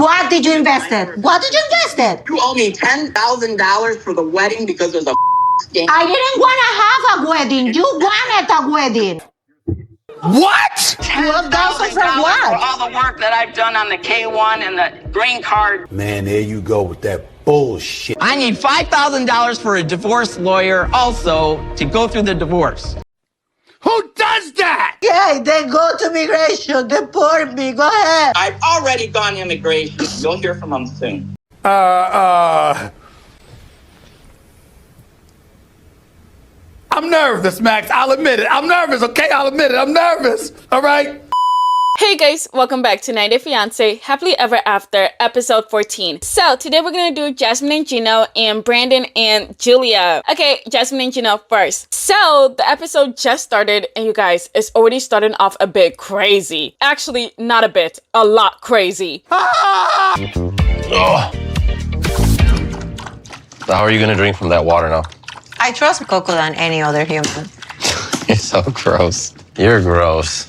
What did you invest in? What did you invest in? You owe me $10,000 for the wedding because there's a scam. I didn't want to have a wedding. You wanted a wedding. What? $12,000 for for what? all the work that I've done on the K1 and the green card. Man, there you go with that bullshit. I need $5,000 for a divorce lawyer also to go through the divorce. Who does that? Yeah, then go to immigration. Deport me. Go ahead. I've already gone immigration. You'll hear from them soon. I'm nervous, Max. I'll admit it. I'm nervous, okay? I'll admit it. I'm nervous. All right? Hey guys, welcome back to 90 Day Fiance Happily Ever After, episode 14. So today we're gonna do Jasmine and Gino and Brandon and Julia. Okay, Jasmine and Gino first. So the episode just started and you guys, it's already starting off a bit crazy. Actually, not a bit, a lot crazy. How are you gonna drink from that water now? I trust Coco than any other human. You're so gross. You're gross.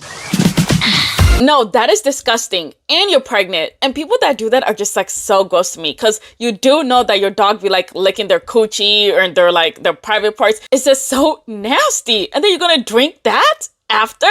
No, that is disgusting. And you're pregnant. And people that do that are just like so gross to me. Because you do know that your dog be like licking their coochie or their private parts. It's just so nasty. And then you're gonna drink that after?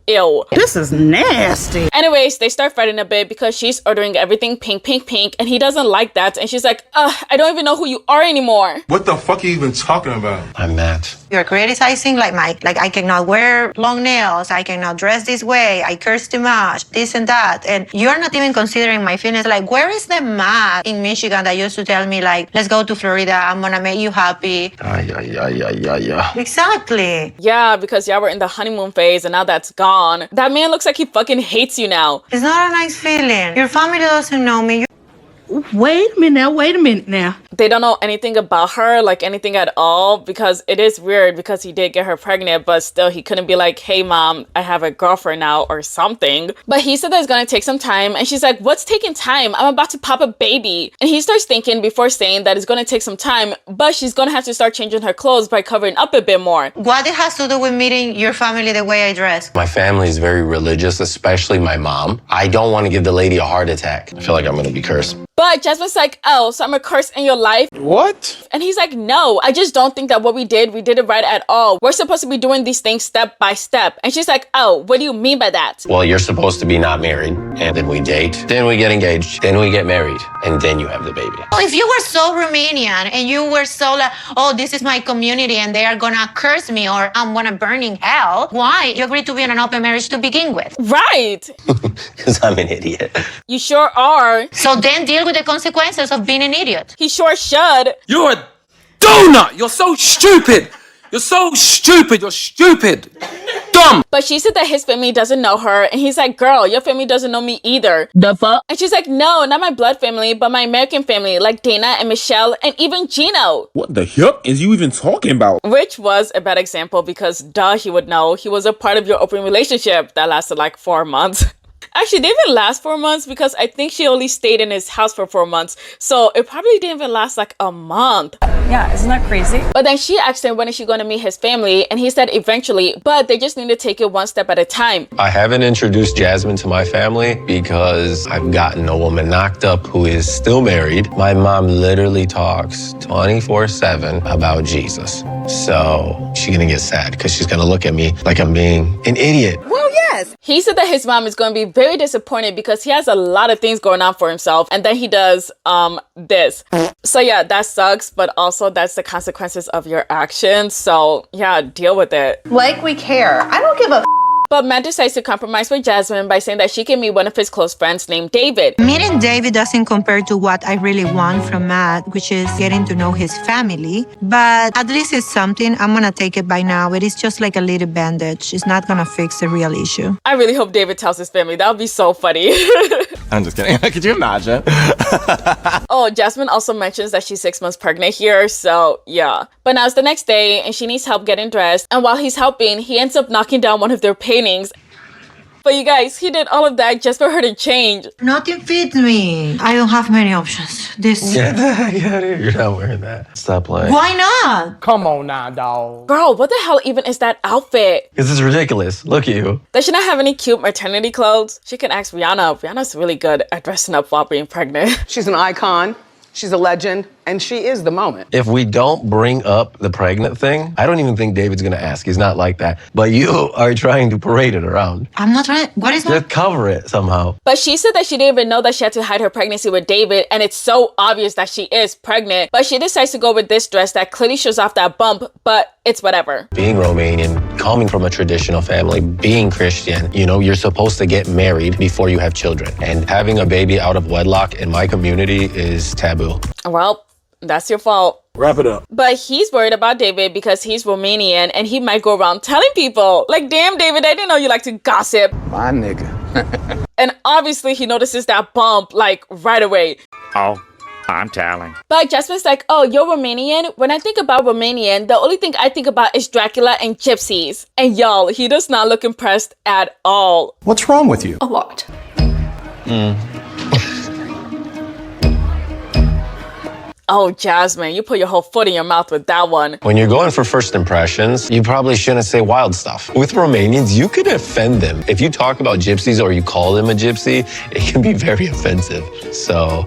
Ew. This is nasty. Anyways, they start fighting a bit because she's ordering everything pink, pink, pink, and he doesn't like that. And she's like, I don't even know who you are anymore. What the fuck are you even talking about? I'm Matt. You're criticizing like I cannot wear long nails, I cannot dress this way, I curse too much, this and that. And you're not even considering my feelings. Like, where is the Matt in Michigan that used to tell me like, let's go to Florida, I'm gonna make you happy? Exactly. Yeah, because y'all were in the honeymoon phase and now that's gone. That man looks like he fucking hates you now. It's not a nice feeling. Your family doesn't know me. Wait a minute now. They don't know anything about her, like anything at all, because it is weird because he did get her pregnant, but still he couldn't be like, hey mom, I have a girlfriend now or something. But he said that it's gonna take some time and she's like, what's taking time? I'm about to pop a baby. And he starts thinking before saying that it's gonna take some time, but she's gonna have to start changing her clothes by covering up a bit more. What it has to do with meeting your family the way I dress? My family is very religious, especially my mom. I don't want to give the lady a heart attack. I feel like I'm gonna be cursed. But Jasmine's like, oh, so I'm a curse in your life? What? And he's like, no, I just don't think that what we did it right at all. We're supposed to be doing these things step by step. And she's like, oh, what do you mean by that? Well, you're supposed to be not married, and then we date, then we get engaged, then we get married, and then you have the baby. If you were so Romanian and you were so like, oh, this is my community and they are gonna curse me or I'm gonna burn in hell, why? You agreed to be in an open marriage to begin with. Right. Because I'm an idiot. You sure are. So then deal with the consequences of being an idiot. He sure should. You're a donut. You're so stupid. You're so stupid. You're stupid. Dumb. But she said that his family doesn't know her. And he's like, girl, your family doesn't know me either. The fuck? And she's like, no, not my blood family, but my American family, like Dana and Michelle and even Gino. What the heck is you even talking about? Which was a bad example because duh, he would know. He was a part of your open relationship that lasted like 4 months. Actually, they didn't last 4 months because I think she only stayed in his house for 4 months. So it probably didn't even last like a month. Yeah, isn't that crazy? But then she asked him when is she going to meet his family, and he said eventually, but they just need to take it one step at a time. I haven't introduced Jasmine to my family because I've gotten a woman knocked up who is still married. My mom literally talks 24/7 about Jesus. So she's gonna get sad because she's gonna look at me like I'm being an idiot. Well, yes. He said that his mom is going to be very disappointed because he has a lot of things going on for himself, and then he does this. So yeah, that sucks, but also that's the consequences of your actions. So yeah, deal with it. Like we care. I don't give a But Matt decides to compromise with Jasmine by saying that she can meet one of his close friends named David. Meeting David doesn't compare to what I really want from Matt, which is getting to know his family. But at least it's something. I'm gonna take it by now. It is just like a little bandage. It's not gonna fix the real issue. I really hope David tells his family. That would be so funny. I'm just kidding. Could you imagine? Oh, Jasmine also mentions that she's 6 months pregnant here, so yeah. But now it's the next day and she needs help getting dressed. And while he's helping, he ends up knocking down one of their paintings. But you guys, he did all of that just for her to change. Nothing fits me. I don't have many options. This. Get the heck out of here. You're not wearing that. Stop playing. Why not? Come on now, dog. Girl, what the hell even is that outfit? This is ridiculous. Look at you. Does she not have any cute maternity clothes? She can ask Rihanna. Rihanna's really good at dressing up while being pregnant. She's an icon. She's a legend, and she is the moment. If we don't bring up the pregnant thing, I don't even think David's gonna ask. He's not like that. But you are trying to parade it around. I'm not trying. What is that? Just cover it somehow. But she said that she didn't even know that she had to hide her pregnancy with David, and it's so obvious that she is pregnant. But she decides to go with this dress that clearly shows off that bump, but it's whatever. Being Romanian, coming from a traditional family, being Christian, you know, you're supposed to get married before you have children. And having a baby out of wedlock in my community is taboo. Well, that's your fault. Wrap it up. But he's worried about David because he's Romanian and he might go around telling people, like, damn, David, I didn't know you like to gossip. My nigga. And obviously he notices that bump, like, right away. Oh, I'm telling. But Jasmine's like, oh, you're Romanian? When I think about Romanian, the only thing I think about is Dracula and gypsies. And y'all, he does not look impressed at all. What's wrong with you? A lot. Oh, Jasmine, you put your whole foot in your mouth with that one. When you're going for first impressions, you probably shouldn't say wild stuff. With Romanians, you could offend them. If you talk about gypsies or you call them a gypsy, it can be very offensive. So...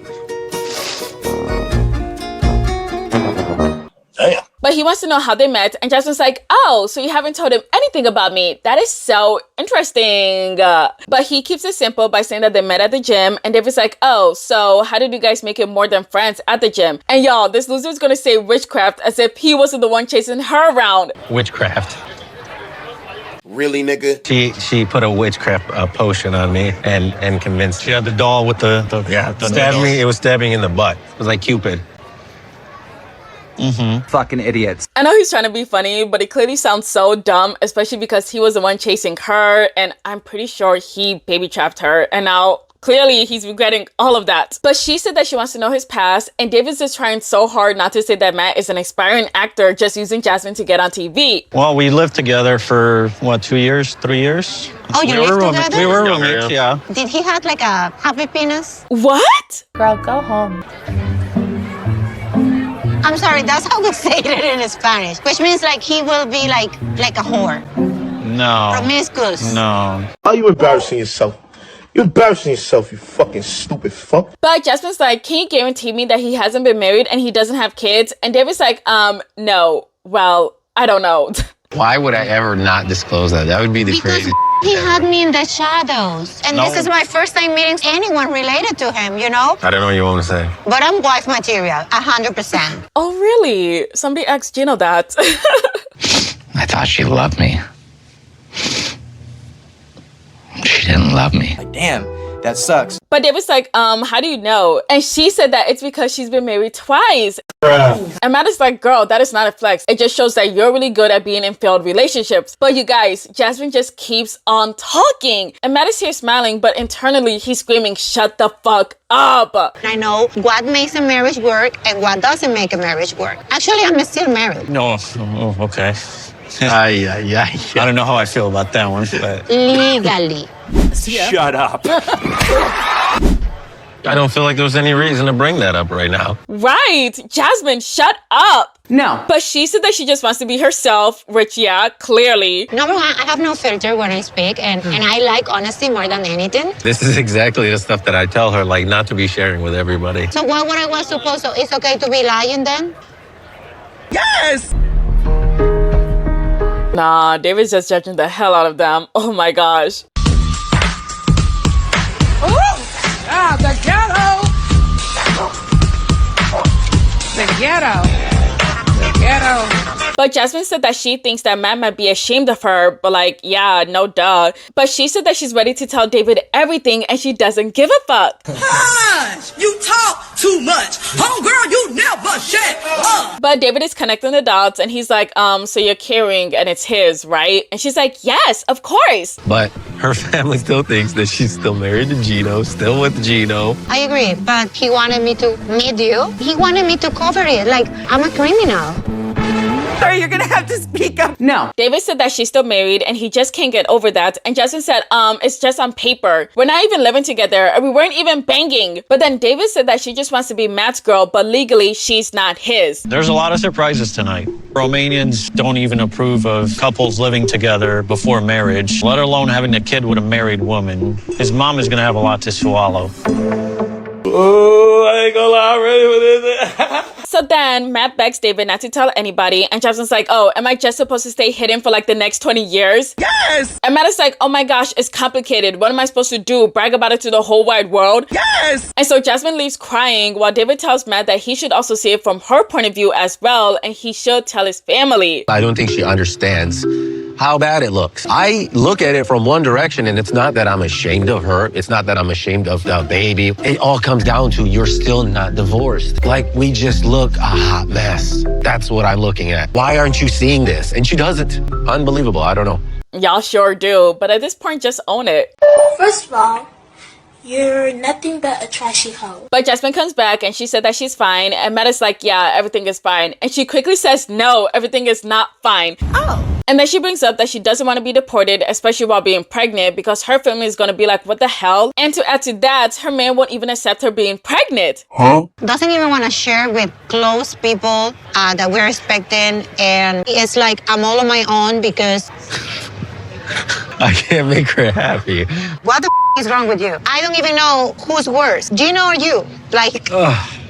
Damn. But he wants to know how they met, and Jasmine's like, oh, so you haven't told him anything about me. That is so interesting. But he keeps it simple by saying that they met at the gym, and David's like, oh, so how did you guys make it more than friends at the gym? And y'all, this loser's gonna say witchcraft as if he wasn't the one chasing her around. Witchcraft. Really, nigga? She put a witchcraft potion on me and convinced. She had the doll with the stabbed me. It was stabbing in the butt. It was like Cupid. Fucking idiots. I know he's trying to be funny, but it clearly sounds so dumb, especially because he was the one chasing her, and I'm pretty sure he baby trapped her, and now clearly he's regretting all of that. But she said that she wants to know his past, and David's just trying so hard not to say that Matt is an aspiring actor just using Jasmine to get on TV. Well, we lived together for, what, 2 years, 3 years? Oh, you lived together? We were roommates, yeah. Did he have like a happy penis? What? Girl, go home. I'm sorry, that's how we say it in Spanish, which means like he will be like a whore. No. Promiscuous. No. Are you embarrassing yourself? You're embarrassing yourself, you fucking stupid fuck. But Jasmine's like, can you guarantee me that he hasn't been married and he doesn't have kids? And David's like, no. Well, I don't know. Why would I ever not disclose that? That would be the crazy. He had me in the shadows. And this is my first time meeting anyone related to him, you know? I don't know what you want to say. But I'm wife material, 100%. Oh, really? Somebody asked Gino that. I thought she loved me. She didn't love me. Like, damn, that sucks. But David's like, how do you know? And she said that it's because she's been married twice. And Matt is like, girl, that is not a flex. It just shows that you're really good at being in failed relationships. But you guys, Jasmine just keeps on talking. And Matt is here smiling, but internally he's screaming, shut the fuck up. I know what makes a marriage work and what doesn't make a marriage work. Actually, I'm still married. No, oh, okay. I don't know how I feel about that one, but... Legally. Shut up. I don't feel like there's any reason to bring that up right now. Right. Jasmine, shut up. No. But she said that she just wants to be herself, which, yeah, clearly. Number one, I have no filter when I speak, and I like honesty more than anything. This is exactly the stuff that I tell her, like, not to be sharing with everybody. So what would I was supposed to? It's okay to be lying then? Yes! Nah, David's just judging the hell out of them. Oh my gosh. The ghetto! The ghetto. The ghetto. But Jasmine said that she thinks that Matt might be ashamed of her, but like, yeah, no duh. But she said that she's ready to tell David everything and she doesn't give a fuck. Hush! You talk too much. Homegirl, you never shut up. But David is connecting the dots and he's like, so you're carrying and it's his, right? And she's like, yes, of course. But her family still thinks that she's still married to Gino, still with Gino. I agree, but he wanted me to meet you. He wanted me to cover it like I'm a criminal. Sorry, you're gonna have to speak up. No. David said that she's still married and he just can't get over that. And Jasmine said, it's just on paper. We're not even living together and we weren't even banging. But then David said that she just wants to be Matt's girl, but legally she's not his. There's a lot of surprises tonight. Romanians don't even approve of couples living together before marriage, let alone having a kid with a married woman. His mom is gonna have a lot to swallow. Oh, I ain't gonna lie, I'm ready for this. So then Matt begs David not to tell anybody, and Jasmine's like, oh, am I just supposed to stay hidden for like the next 20 years? Yes! And Matt is like, oh my gosh, it's complicated. What am I supposed to do? Brag about it to the whole wide world? Yes! And so Jasmine leaves crying while David tells Matt that he should also see it from her point of view as well, and he should tell his family. I don't think she understands how bad it looks. I look at it from one direction, and it's not that I'm ashamed of her. It's not that I'm ashamed of the baby. It all comes down to you're still not divorced. Like, we just look a hot mess. That's what I'm looking at. Why aren't you seeing this? And she doesn't. Unbelievable. I don't know. Y'all sure do, but at this point, just own it. First of all, you're nothing but a trashy hoe. But Jasmine comes back and she said that she's fine, and Matt is like, yeah, everything is fine. And she quickly says, no, everything is not fine. Oh. And then she brings up that she doesn't want to be deported, especially while being pregnant, because her family is going to be like, what the hell? And to add to that, her man won't even accept her being pregnant. Huh? Doesn't even want to share with close people that we're expecting. And it's like, I'm all on my own because... I can't make her happy. What the is wrong with you? I don't even know who's worse, Gino or you. Like,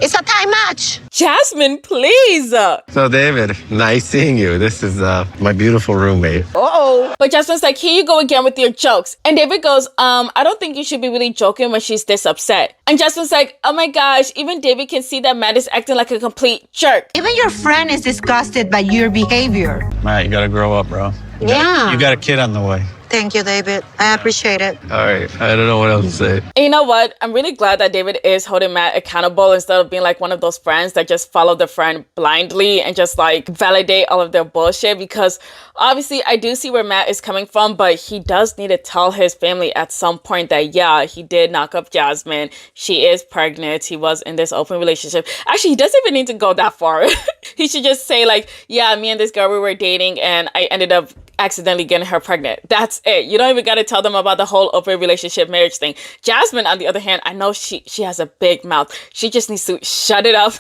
it's a tie match. Jasmine, please. So, David, nice seeing you. This is my beautiful roommate. Uh-oh. But Jasmine's like, here you go again with your jokes. And David goes, I don't think you should be really joking when she's this upset. And Jasmine's like, oh my gosh, even David can see that Matt is acting like a complete jerk. Even your friend is disgusted by your behavior. Matt, you gotta grow up, bro. You got a kid on the way. Thank you, David. I appreciate it. All right. I don't know what else to say. And you know what? I'm really glad that David is holding Matt accountable instead of being like one of those friends that just follow the friend blindly and just like validate all of their bullshit, because obviously I do see where Matt is coming from, but he does need to tell his family at some point that, yeah, he did knock up Jasmine. She is pregnant. He was in this open relationship. Actually, he doesn't even need to go that far. He should just say like, yeah, me and this girl, we were dating and I ended up accidentally getting her pregnant. That's it. You don't even got to tell them about the whole open relationship marriage thing. Jasmine, on the other hand, I know she has a big mouth. She just needs to shut it up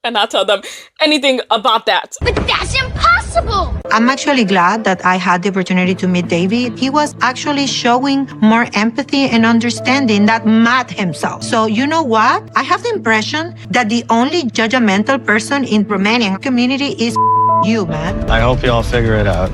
and not tell them anything about that. But that's impossible! I'm actually glad that I had the opportunity to meet David. He was actually showing more empathy and understanding than Matt himself. So you know what? I have the impression that the only judgmental person in Romanian community is you, Matt. I hope y'all figure it out.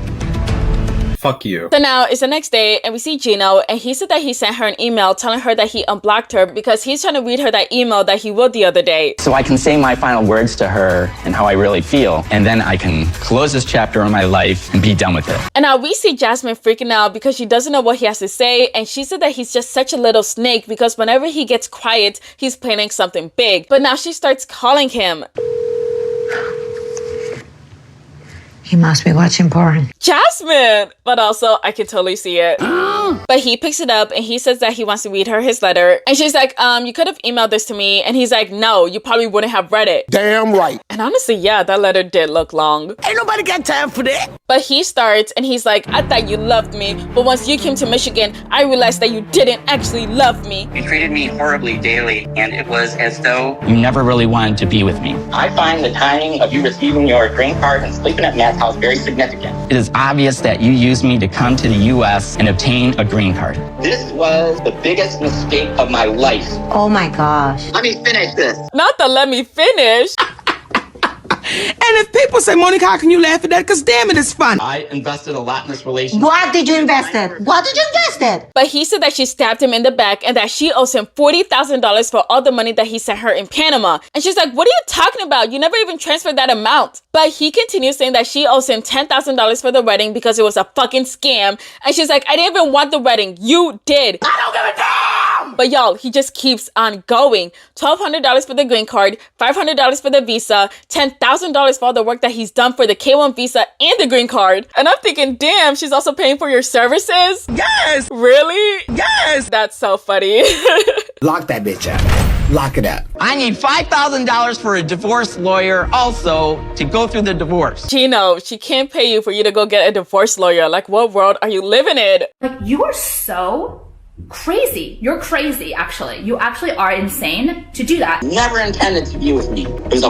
Fuck you. So now it's the next day and we see Gino, and he said that he sent her an email telling her that he unblocked her because he's trying to read her that email that he wrote the other day. So I can say my final words to her and how I really feel, and then I can close this chapter in my life and be done with it. And now we see Jasmine freaking out because she doesn't know what he has to say, and she said that he's just such a little snake because whenever he gets quiet, he's planning something big. But now she starts calling him. He must be watching porn. Jasmine! But also, I can totally see it. But he picks it up and he says that he wants to read her his letter. And she's like, you could have emailed this to me. And he's like, no, you probably wouldn't have read it. Damn right. And honestly, yeah, that letter did look long. Ain't nobody got time for that. But he starts and he's like, I thought you loved me. But once you came to Michigan, I realized that you didn't actually love me. You treated me horribly daily, and it was as though You never really wanted to be with me. I find the timing of you receiving your green card and sleeping at Matt's house very significant. It is obvious that you used me to come to the U.S. and obtain a green card. This was the biggest mistake of my life. Oh my gosh. Let me finish this. Not the let me finish. And if people say, Monica, how can you laugh at that? Because damn it, it's fun. I invested a lot in this relationship. What did you invest in? What did you invest in? But he said that she stabbed him in the back and that she owes him $40,000 for all the money that he sent her in Panama. And she's like, what are you talking about? You never even transferred that amount. But he continues saying that she owes him $10,000 for the wedding because it was a fucking scam. And she's like, I didn't even want the wedding. You did. I don't give a damn! But y'all, he just keeps on going. $1,200 for the green card, $500 for the visa, $10,000 for all the work that he's done for the K-1 visa and the green card. And I'm thinking, damn, she's also paying for your services? Yes! Really? Yes! That's so funny. Lock that bitch out. Lock it up. I need $5,000 for a divorce lawyer also to go through the divorce. Gino, she can't pay you for you to go get a divorce lawyer. Like, what world are you living in? Like, you are so crazy. You're crazy, actually. You actually are insane to do that. Never intended to be with me. It was a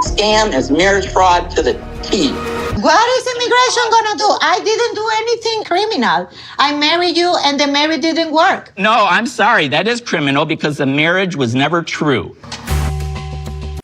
scam. It's marriage fraud to the T. What is immigration gonna do? I didn't do anything criminal. I married you and the marriage didn't work. No, I'm sorry. That is criminal because the marriage was never true.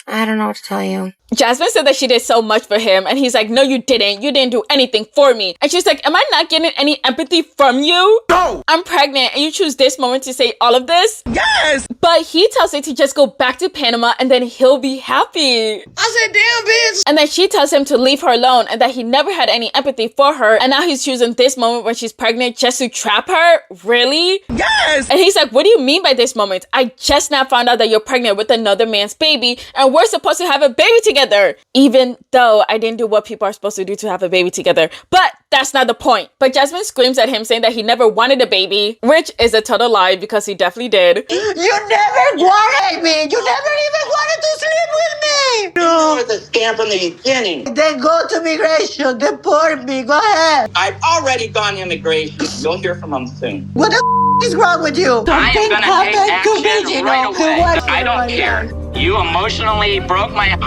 I don't know what to tell you. Jasmine said that she did so much for him, and he's like, no, you didn't. You didn't do anything for me. And she's like, am I not getting any empathy from you? No! I'm pregnant, and you choose this moment to say all of this? Yes! But he tells her to just go back to Panama, and then he'll be happy. I said, damn, bitch. And then she tells him to leave her alone, and that he never had any empathy for her, and now he's choosing this moment when she's pregnant just to trap her? Really? Yes! And he's like, what do you mean by this moment? I just now found out that you're pregnant with another man's baby, and we're supposed to have a baby together. Even though I didn't do what people are supposed to do to have a baby together. But that's not the point. But Jasmine screams at him saying that he never wanted a baby, which is a total lie because he definitely did. You never wanted me. You never even wanted to sleep with me. No. It was a scam from the beginning. Then go to immigration. Deport me. Go ahead. I've already gone to immigration. You'll hear from them soon. What the is wrong with you? I'm Something gonna take happened to action me, Gino. right away. What- I don't care. You emotionally broke my...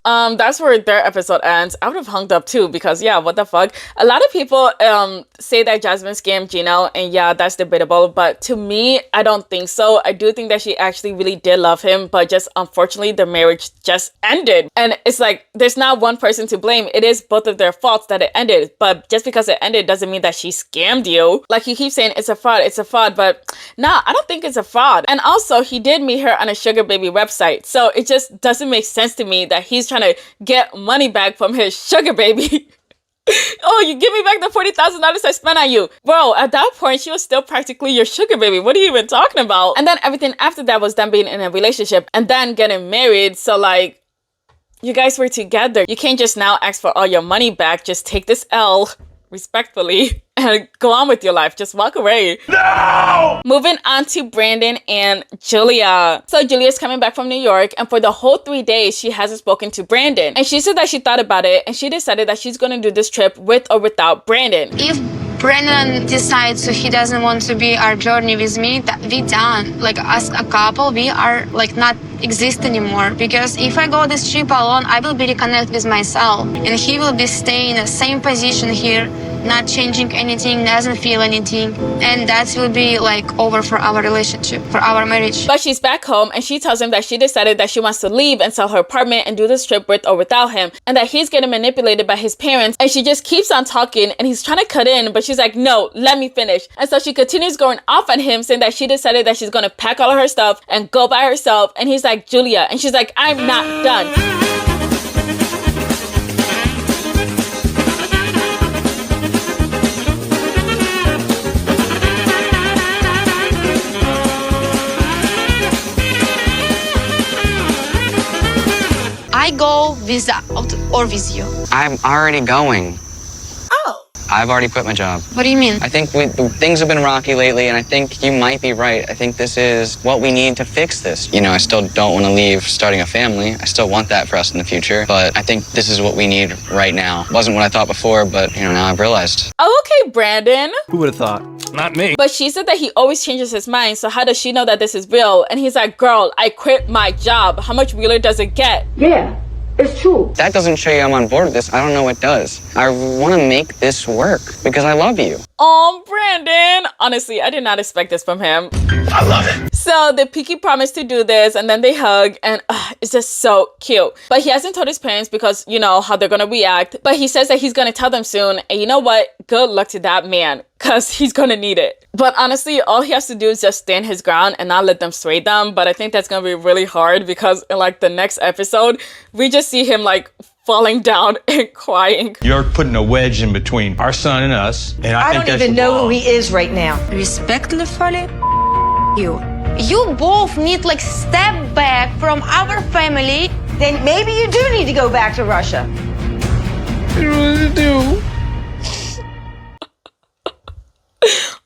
That's where their episode ends. I would have hung up too because yeah, what the fuck? A lot of people say that Jasmine scammed Gino, and yeah, that's debatable, but to me, I don't think so. I do think that she actually really did love him, but just unfortunately the marriage just ended. And it's like there's not one person to blame. It is both of their faults that it ended. But just because it ended doesn't mean that she scammed you. Like you keep saying it's a fraud, but nah, I don't think it's a fraud. And also he did meet her on a sugar baby website. So it just doesn't make sense to me that he's trying to get money back from his sugar baby. Oh, you give me back the $40,000 I spent on you. Bro, at that point, she was still practically your sugar baby. What are you even talking about? And then everything after that was them being in a relationship and then getting married. So like, you guys were together. You can't just now ask for all your money back. Just take this L respectfully and go on with your life. Just walk away. No! Moving on to Brandon and Julia. So Julia's coming back from New York, and for the whole 3 days, she hasn't spoken to Brandon. And she said that she thought about it, and she decided that she's gonna do this trip with or without Brandon. If Brandon decides he doesn't want to be our journey with me, that we done. Like as a couple, we are like not exist anymore. Because if I go this trip alone, I will be reconnect with myself, and he will be staying in the same position here, not changing anything, doesn't feel anything, and that will be like over for our relationship, for our marriage. But she's back home, and she tells him that she decided that she wants to leave and sell her apartment and do this trip with or without him, and that he's getting manipulated by his parents. And she just keeps on talking, and he's trying to cut in, but she's like, no, let me finish. And so she continues going off on him, saying that she decided that she's gonna pack all of her stuff and go by herself. And he's like, Julia, and she's like, I'm not done. I go without or with you. I'm already going. Oh. I've already quit my job. What do you mean? I think things have been rocky lately, and I think you might be right. I think this is what we need to fix this. You know, I still don't want to leave starting a family. I still want that for us in the future, but I think this is what we need right now. Wasn't what I thought before, but, you know, now I've realized. Okay, Brandon. Who would have thought? Not me. But she said that he always changes his mind, so how does she know that this is real? And he's like, girl, I quit my job. How much realer does it get? Yeah, it's true. That doesn't show you I'm on board with this. I don't know what does. I want to make this work because I love you. Oh, Brandon. Honestly, I did not expect this from him. I love it. So the Pinky promised to do this, and then they hug, and it's just so cute. But he hasn't told his parents because, you know, how they're gonna react. But he says that he's gonna tell them soon, and you know what? Good luck to that man, because he's gonna need it. But honestly, all he has to do is just stand his ground and not let them sway them. But I think that's gonna be really hard because in like the next episode, we just see him like falling down and crying. You're putting a wedge in between our son and us, and I think don't even know who he is right now. Respectfully, you. You both need like step back from our family. Then maybe you do need to go back to Russia.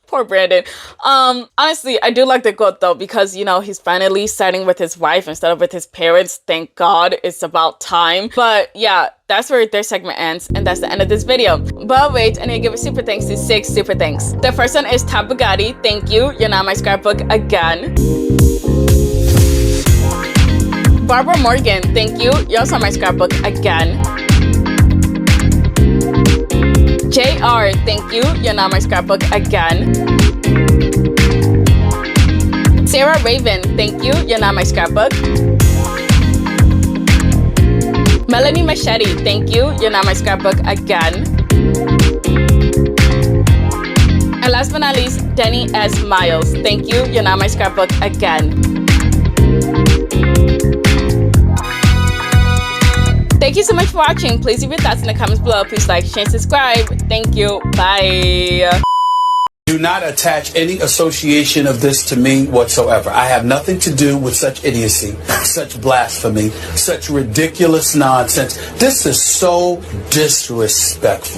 Poor Brandon. Honestly, I do like the quote though, because you know, he's finally siding with his wife instead of with his parents. Thank God, it's about time. But yeah, that's where their segment ends, and that's the end of this video. But wait, I need to give a super thanks to 6 super thanks. The first one is Tom Bugatti. Thank you. You're not my scrapbook again. Barbara Morgan. Thank you. You're also my scrapbook again. JR, thank you. You're not my scrapbook again. Sarah Raven, thank you. You're not my scrapbook. Melanie Machete, thank you. You're not my scrapbook again. And last but not least, Denny S. Miles, thank you. You're not my scrapbook again. Thank you so much for watching. Please leave your thoughts in the comments below. Please like, share, and subscribe. Thank you. Bye. Do not attach any association of this to me whatsoever. I have nothing to do with such idiocy, such blasphemy, such ridiculous nonsense. This is so disrespectful.